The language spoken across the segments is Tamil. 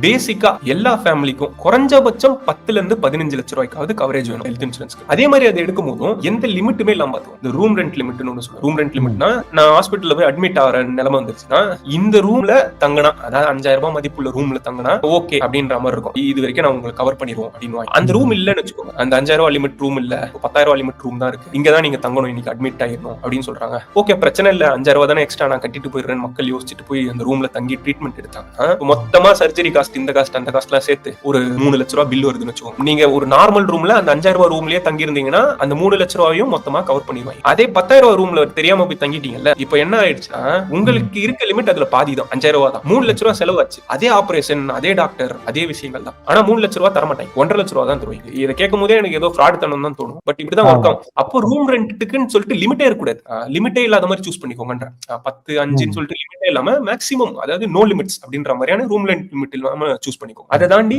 பேசிக்கா எல்லா ஃபேமிலிக்கும் குறைஞ்சபட்சம் 10ல இருந்து 15 லட்சம் ரூபாய்க்காவது கவரேஜ் வேணும் ஹெல்த் இன்சூரன்ஸ்க்கு. அதே மாதிரி அதை எடுக்கும் போதும் எந்த லிமிட்டுமே இல்லாம பார்த்துக்கணும். இந்த ரூம் ரெண்ட் லிமிட்னு ஒன்று சொல்லுவோம். ரூம் ரெண்ட் லிமிட்னா நான் ஹாஸ்பிட்டல்ல போய் அட்மிட் ஆகிற நிலைமை வந்துருச்சுன்னா இந்த ரூம்ல தங்கினா, அதாவது 5000 ரூபாய் மதிப்புள்ள ரூம்ல தங்கினா ஓகே அப்படின்ற மாதிரி இருக்கும். இது வரைக்கும் நான் உங்களுக்கு கவர் பண்ணிடுவோம் அப்படின்னு. அந்த ரூம் இல்லன்னு வச்சுக்கோங்க, அந்த 5000 ரூபாய் லிமிட் ரூம் இல்ல, 10,000 ரூபாய் லிமிட் ரூம் தான் இருக்கு, இங்க தான் நீங்க தங்கணும், இன்னைக்கு அட்மிட் ஆயிடணும் அப்படின்னு சொல்றாங்க. ஓகே பிரச்சனை இல்ல, 5000 ரூபாய் தானே எக்ஸ்ட்ரா நான் கட்டிட்டு போயிடுறேன் மக்கள் யோசிச்சுட்டு போய் அந்த ரூம்ல தங்கி ட்ரீட்மெண்ட் எடுத்தாங்க. மொத்தமா சர்ஜரி காஸ்ட், இந்த காஸ்ட், அந்த காஸ்ட் சேர்த்து ஒரு 3 லட்சம் ரூபாய் பில் வருதுன்னு வச்சுக்கோங்க. நீங்க ஒரு நார்மல் ரூம்ல அந்த 5000 ரூபாய் ரூம்லயே தங்கி இருந்தீங்கன்னா அந்த 3 லட்சம் ரூபாயும் மொத்தமா கவர் பண்ணிடுவாங்க. அதே 10,000 ரூபாய் ரூம்ல தெரியாம போய் தங்கிட்டீங்கல்ல, இப்போ என்ன ஆயிடுச்சுன்னா உங்களுக்கு இருக்க லிமிட் அதுல பாதி தான், 5000 ரூபாய் தான். 3 லட்சம் ரூபாய் செலவாச்சு. அதே ஆபரேஷன், அதே டாக்டர், அதே விஷயங்கள் தான். ஆனா 3 லட்சம் ரூபாய் தர மாட்டாங்க, 1.5 லட்சம் ரூபாய் தான் தருவாங்க. இதை கேட்கும் போதே எனக்கு ஏதோ ஃப்ராட் தனம் தான் தோணும். பட் இப்படிதான் ஒர்க் ஆகும். அப்போ ரூம் ரெண்ட்டுக்குன்னு சொல்லிட்டு லிமிட்டே இருக்கக்கூடாது. லிமிட்டே இல்லாத மாதிரி சூஸ் பண்ணிக்கோங்க. 10, 5ன்னு சொல்லிட்டு லிமிட்டே இல்லாம மேக்ஸிமம், அதாவது நோ லிமிட்ஸ் அப்படின்ற மாதிரியான ரூம் ரெண்ட் லிமிட் இல்லாம சூஸ் பண்ணிக்கோங்க. அதை தாண்டி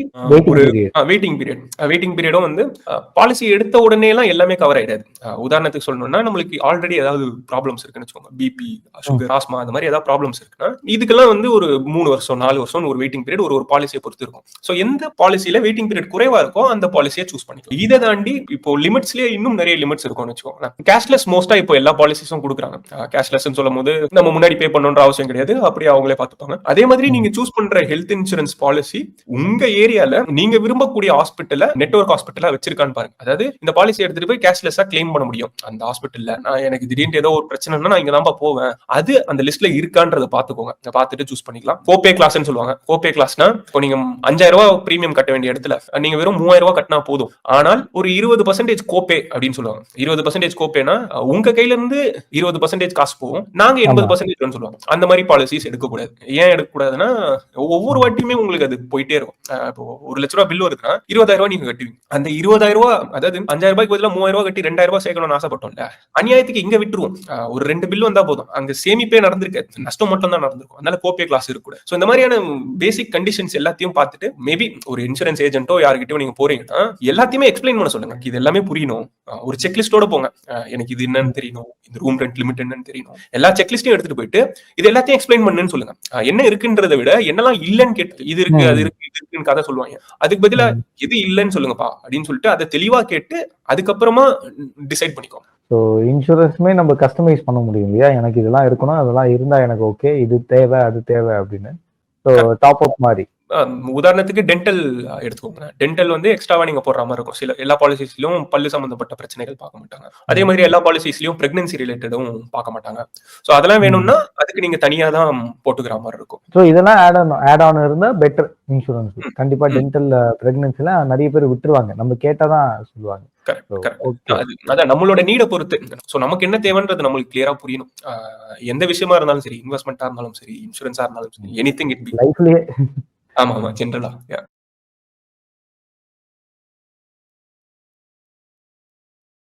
ஒரு வெயிட்டிங் பீரியடும் வந்து பாலிசி எடுத்த உடனே எல்லாம் எல்லாமே கவர் ஆயிடாது. உதாரணத்துக்கு சொல்லணும்னா நம்மளுக்கு ஆல்ரெடி ஏதாவது ப்ராப்ளம்ஸ் இருக்குன்னு வச்சுக்கோங்க, பிபி, சுகர், ஆஸ்மா, அந்த மாதிரி ஏதாவது ப்ராப்ளம்ஸ் இருக்குன்னா இதுக்கெல்லாம் வந்து ஒரு 3 வருஷம் 4 வருஷம் ஒரு வெயிட்டிங் பீரியட் ஒரு பாலிசியை பொறுத்து இருக்கும். சோ எந்த பாலிசியில வெயிட்டிங் பீரியட் குறைவா இருக்கோ அந்த பாலிசியை சூஸ் பண்ணிக்கலாம். இதை தாண்டி இப்போ லிமிட்ஸ்லயே இன்னும் நிறைய லிமிட்ஸ் இருக்கும்னு வச்சுக்கோங்க. கேஷ்லெஸ் மோஸ்டா இப்போ எல்லா பாலிசிஸும் கொடுக்குறாங்க. கேஷ்லெஸ் சொல்லும் போது நம்ம முன்னாடி பே பண்ணணும்ன்ற அவசியம் கிடையாது, அப்படியே அவங்களே பார்த்துப்பாங்க. அதே மாதிரி நீங்க சூஸ் பண்ற ஹெல்த் இன்சூரன்ஸ் பாலிசி உங்க ஏரியால நீங்க விரும்பக்கூடிய ஹாஸ்பிட்டல்ல நெட்வொர்க் ஹாஸ்பிட்டலா வச்சிருக்கான்னு பாருங்க. அதாவது இந்த பாலிசி எடுத்துட்டு போய் கேஷ்லெஸ்ஸா கிளைம் பண்ண முடியும் அந்த ஹாஸ்பிட்டல்ல. நான் எனக்கு திடீர்னு ஏதோ ஒரு பிரச்சனைனா நான் இங்க தான் போவேன், அது அந்த லிஸ்ட்ல இருக்கான்றத பாத்துக்கோங்க. பார்த்துட்டு சூஸ் பண்ணிக்கலாம். கோபே கிளாஸ்னு சொல்லுவாங்க. கோபே கிளாஸ்னா இப்போ நீங்க 5000 ரூபாய் பிரீமியம் கட்ட வேண்டிய இடத்துல நீங்க வெறும் 3000 ரூபாய் கட்டினா போதும். ஆனால் ஒரு 20% கோபே அப்படின்னு சொல்லுவாங்க. 20% கோபேனா உங்க கையில இருந்து 20% காசு போகும், நாங்க 80% சொல்லுவாங்க. அந்த மாதிரி பாலிசிஸ் எடுக்கக்கூடாது. ஏன் எடுக்கக்கூடாதுன்னா ஒவ்வொரு வாட்டியுமே உங்களுக்கு அது போயிட்டே இருக்கும். இப்போ 1 லட்ச ரூபாய் பில் வருதுன்னா 20,000 ரூபாய் நீங்க கட்டுவீங்க. அந்த 20,000 ரூபாய், அதாவது 5000 ரூபாய்க்கு பதிலா 3000 ரூபாய் கட்டி 2000 ரூபாய் சேர்க்கணும்னு ஆசைப்பட்டோம்ல, அநியாயத்துக்கு இங்க விட்டுருவோம். ஒரு 2 பில் வந்தா போதும், அங்க சேமிப்பே நடந்திருக்காது, நஷ்டம் மட்டும் தான் நடந்திருக்கும். அதனால கோபே கிளாஸ் இருக்கக்கூடாது. சோ இந்த மாதிரியான பேசிக் கண்டிஷன்ஸ் எல்லாத்தையும் பார்த்துட்டு மேபி ஒரு இன்சூரன்ஸ் ஏஜென்ட்டோ யார்கிட்டயும் நீங்க போறீங்கன்னா எல்லாத்தையுமே எக்ஸ்பிளைன் பண்ண சொல்லுங்க. இது எல்லாமே புரியணும், ஒரு செக்லிஸ்டோட போங்க. எனக்கு இது என்னன்னு தெரியணும், இந்த ரூம் ரெண்ட் லிமிட் என்னன்னு தெரியணும், எல்லா செக்லிஸ்டையும் எடுத்துட்டு போயிட்டு இது எல்லாத்தையும் எக்ஸ்பிளைன் பண்ணுன்னு சொல்லுங்க. என்ன இருக்குன்றதை விட என்னெல்லாம் இல்லன்னு கேட்டு, இது இருக்கு அது இருக்கு இது இருக்குன்னு கதை சொல்லுவாங்க. அதுக்கு பதிலா எது இல்லைன்னு சொல்லுங்கப்பா அப்படின்னு சொல்லிட்டு அதை தெளிவா கேட்டு அதுக்கப்புறமா டிசைட் பண்ணிக்கோங்க. ஸோ இன்சூரன்ஸுமே நம்ம கஸ்டமைஸ் பண்ண முடியும் இல்லையா? எனக்கு இதெல்லாம் இருக்கணும், அதெல்லாம் இருந்தா எனக்கு ஓகே, இது தேவை அது தேவை அப்படின்னு. ஸோ டாப் அப் மாதிரி. உதாரணத்துக்கு டென்டல் எடுத்துக்கோங்க. டென்டல் வந்து எக்ஸ்ட்ராவா நீங்க போடுற மாதிரி இருக்கும். சில எல்லா பாலிசிஸ்லயும் பல்லு சம்பந்தப்பட்ட பிரச்சனைகள் பார்க்க மாட்டாங்க. அதே மாதிரி எல்லா பாலிசிஸ்லயும் பிரெக்னன்சி ரிலேட்டடும் பார்க்க மாட்டாங்க. சோ அதெல்லாம் வேணும்னா அதுக்கு நீங்க தனியா தான் போட்டுக்கிற மாதிரி இருக்கும். ஸோ இதெல்லாம் ஆட் ஆன் இருந்தா பெட்டர் இன்சூரன்ஸ். கண்டிப்பா டென்டல் பிரெக்னன்சில நிறைய பேர் விட்டுருவாங்க, நம்ம கேட்டாதான் சொல்லுவாங்க. அதான் நம்மளோட நீட பொறுத்து. சோ நமக்கு என்ன தேவைன்றது நம்மளுக்கு கிளியரா புரியணும். எந்த விஷயமா இருந்தாலும் சரி, இன்வெஸ்ட்மெண்டா இருந்தாலும் சரி, இன்சூரன்ஸா இருந்தாலும் சரி, எனிதிங் இட் பி லைஃப்லயே. ஆமா ஜெனரலா.